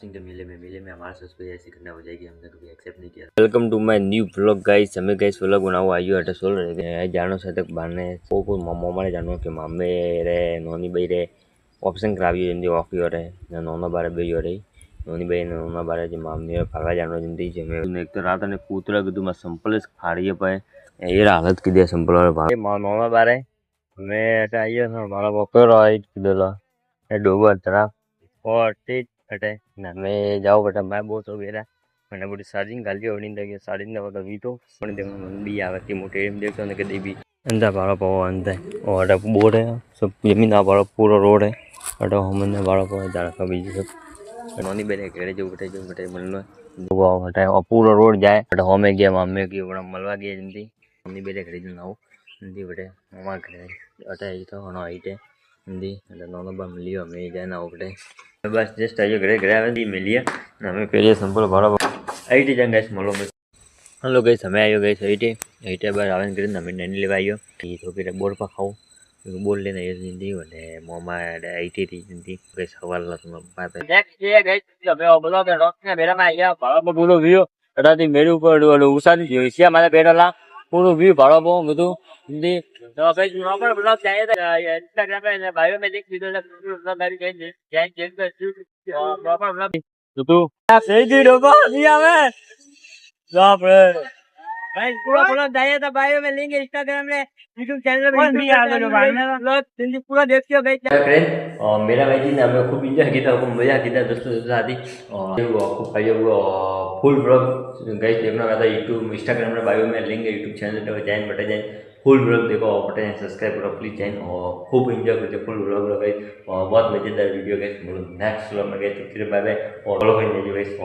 मिले में हमारा सब्सक्राइब ऐसे करना हो जाएगी, हमने कभी एक्सेप्ट नहीं किया। Welcome to my new vlog guys. हमें गाइस व्लॉग बनाओ आइयो अटे सोल रे जानो से तक बाने को मामो मारे जानो के मामे रे नोनी भाई रे ऑप्शन करावी जंदी ऑफियो रे नोना बारे बेयो रे नोनी भाई नोना बारे जे मामे फरवा जानो जंदी जे में एक तो रात ने कूतरा कीधु में संपल फाड़िए पे ये हालत कीधे संपल वाले नोना बारे मैं ऐसा आइयो ना मारा बपर आई कीधेला ए डोबा तरफ और टीट हटे ना मैं जाओ बेटा मैं बहुत हो गया मैंने बड़ी चार्जिंग गाली होनी लगी चार्जिंग ना बता वी तो पण दे मन भी आवती मोटे एम देखो ने कदी भी अंदर बाड़ा पाओ अंदर और अड़ा बोर्ड है सब जमीन ना बाड़ा पूरा रोड है अड़ा हम ने बाड़ा पाओ जाड़ा का बीज सब नोनी बेले घेरे जो बेटे मन वो हटे और पूरा रोड जाए अड़ा हमें गया मामे की बड़ा मलवा गया जंदी नोनी बेले घेरे जो नाओ जंदी बेटे मामा घेरे अटे ई तो हनो आईटे जंदी अड़ा नोनो बा मिलियो हमें जाए ना ओकटे बस जस्ट आइयो घरे घरे आवे दी मिलिए हमें पहले संपल भरा आईटी जंग गाइस मलो में हेलो गाइस हमें आयो गाइस आईटी बार आवन करे हमें नैनी लेवा आयो ई तो फिर बोर्ड पर खाओ बोल लेने ये जिंदगी वाले मोमा आईटी थी जिंदगी गाइस हवाल ला तुम बाय बाय नेक्स्ट ये गाइस हमें बोलो के रॉक ने मेरा में आया भाड़ा पर बोलो व्यू अडाती मेरे ऊपर उसानी जोसिया मारे बेडला पूरो व्यू भाड़ा बो બધું हिंदी तो गाइस नॉर्मल ब्लॉग चाहिए था इंस्टाग्राम पे बायो में देख वीडियो ब्लॉग मेरी कहीं चेंज चेंज कर प्रॉपर ब्लॉग तो सही जी डोबा नहीं आवे बाप रे भाई पूरा ब्लॉग चाहिए था बायो में लिंक इंस्टाग्राम में यूट्यूब चैनल पे नहीं आगे जो ब्लॉग जल्दी पूरा देखियो गाइस फ्रेंड और मेरा भाई जी ने हमें खूब एंजॉय किया खूब मजा किया दोस्तों साथ ही और खूब भाई फुल ब्लॉग गाइस देखना था यूट्यूब इंस्टाग्राम में बायो में लिंक यूट्यूब चैनल पे जाइन बटे जाए फुल ब्लॉग देखो बटे सब्सक्राइब करो प्लीज जाइन और खूब एंजॉय करते फुल ब्लॉग गाइस और बहुत मजेदार वीडियो गाइस नेक्स्ट व्लॉग में गाइस फिर बाय बाय और फॉलो कर लीजिए गाइस।